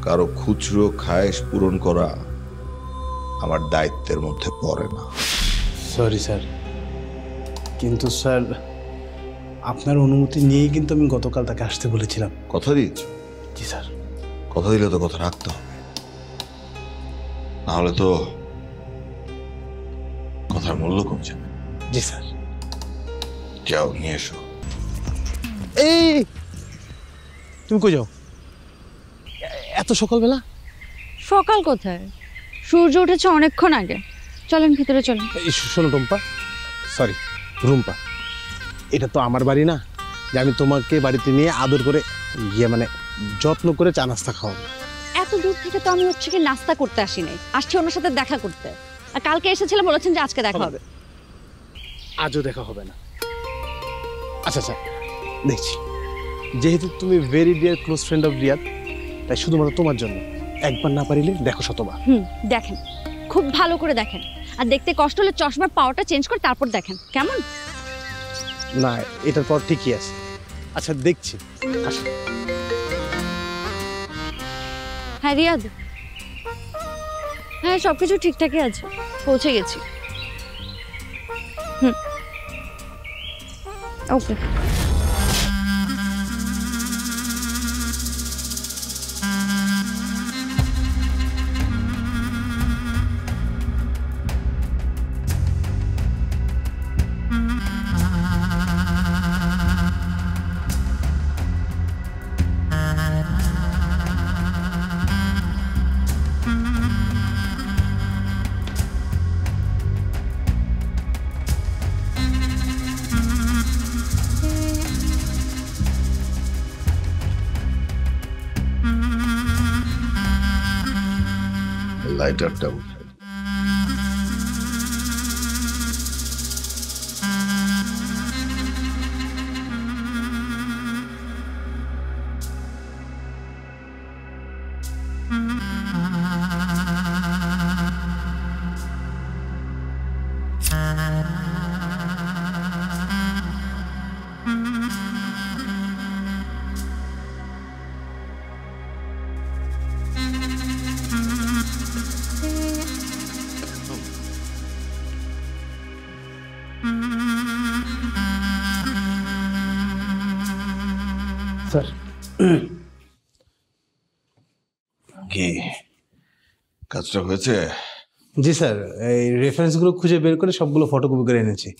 কারো খুচরো খায়েশ পূরণ করা আমার দায়িত্বের মধ্যে পড়ে না। সরি স্যার, কিন্তু স্যার আপনার অনুমতি নিয়েই কিন্তু আমি গতকাল তাকে আসতে বলেছিলাম। কথা দিয়েছ? জি স্যার। কথা দিলে তো কথা রাখতে হবে, নাহলে তো কথার মূল্য কমে যাবে। জি স্যার। যাও নিয়ে এসো। এই তুমি কই যাও এত সকালবেলা? সকাল কোথায়, সূর্য উঠেছে অনেকক্ষণ আগে। চলেন ভিতরে চলেন। এই শোনো টম্পা, সরি রুম্পা, এটা তো আমার বাড়ি না যে আমি তোমাকে বাড়িতে নিয়ে আদর করে মানে যত্ন করে চা নাস্তা খাওয়াবো। এত দূর থেকে তো আমি হচ্ছে কি নাস্তা করতে আসি নাই, আসছি ওনার সাথে দেখা করতে। আর কালকে এসেছিলাম, বলেছেন যে আজকে দেখা হবে। আজও দেখা হবে না। আচ্ছা আচ্ছা, দেখছি যেহেতু তুমি very dear close friend of Riyad, তাই শুধুমাত্র তোমার জন্য একবার না পারিলে দেখো শতবার। দেখেন, খুব ভালো করে দেখেন। আর দেখতে কষ্ট হলে চশমার পাওয়ারটা চেঞ্জ করে তারপর দেখেন, কেমন? না, এটার পর ঠিকই আছে। আচ্ছা দেখছি। আসো। হ্যাঁ রিয়াদ, হ্যাঁ সবকিছু ঠিকঠাকই আছে, পৌঁছে গেছি। ওকে। লাইটারটা উঠে স্যার। কি কাজটা হয়েছে? জি স্যার, এই রেফারেন্সগুলো খুঁজে বের করে সবগুলো ফটোকপি করে এনেছি।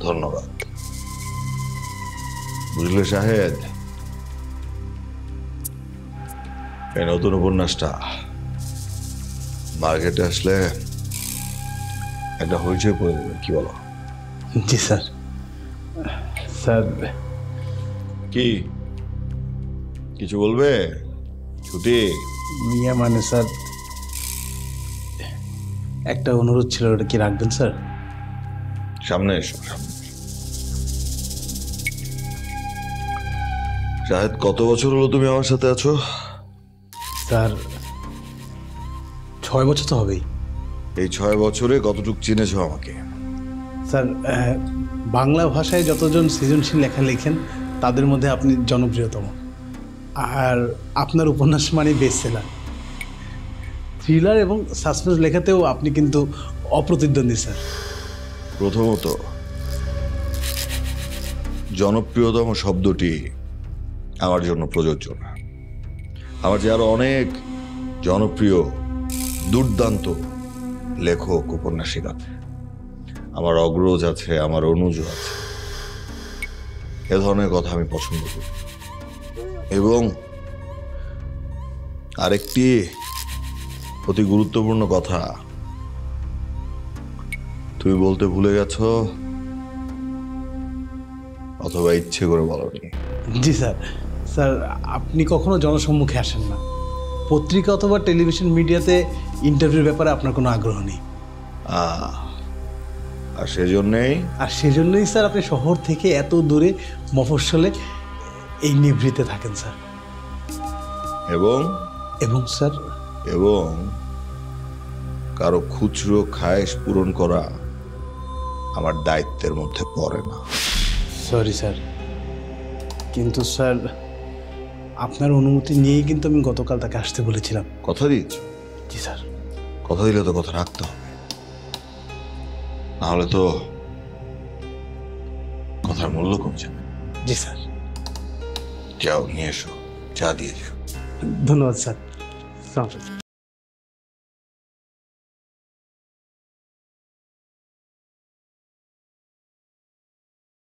ধন্যবাদ। বুঝলে শাহেদ, এই নতুন উপন্যাসটা মার্কেটে আসলে একটা হইচই পড়ে দেবে, কি বলো? জি স্যার। স্যার কি কিছু বলবে? ছুটি মানে স্যার একটা অনুরোধ ছিল, ওটা কি রাখবেন স্যার? সামনে এসো, সামনে। শাহেদ, কত বছর হলো তুমি আমার সাথে আছো? স্যার 6 বছর তো হবেই। এই 6 বছরে কতটুকু চিনেছো আমাকে? স্যার বাংলা ভাষায় যতজন সৃজনশীল লেখা লেখেন তাদের মধ্যে আপনি জনপ্রিয়তম। আর আপনার উপন্যাস মানে বেস্টসেলার। থ্রিলার এবং সাসপেন্স লেখাতেও আপনি কিন্তু অপ্রতিদ্বন্দ্বী স্যার। প্রথমত, জনপ্রিয়তম শব্দটি আমার জন্য প্রযোজ্য না। আমার যে আরো অনেক জনপ্রিয় দুর্দান্ত লেখক উপন্যাসিক আছে, আমার অগ্রজ আছে, আমার অনুজ আছে। এ ধরনের কথা আমি পছন্দ করি। এবং আরেকটি অতি গুরুত্বপূর্ণ কথা তুমি বলতে ভুলে গেছো, অথবা ইচ্ছে করে বলোনি। জি স্যার। স্যার আপনি কখনো জনসম্মুখে আসেন না, পত্রিকা অথবা টেলিভিশন মিডিয়াতে ইন্টারভিউর ব্যাপারে আপনার কোনো আগ্রহ নেই। আর সেজন্যই স্যার আপনি শহর থেকে এত দূরে মফস্বলে এই নিভৃতে থাকেন স্যার। এবং স্যার এবং কারো খুচরো খায়েশ পূরণ করা আমার দায়িত্বের মধ্যে পড়ে না। সরি স্যার, কিন্তু স্যার আপনার অনুমতি নিয়েই কিন্তু আমি গতকাল তাকে আসতে বলেছিলাম। কথা দিয়েছ? জি স্যার। কথা দিলে তো কথা রাখতে হবে, নাহলে তো কথার মূল্য কমে যাবে। জি স্যার। যাও নিয়ে এসো, চা দিয়ে যাও। ধন্যবাদ স্যার।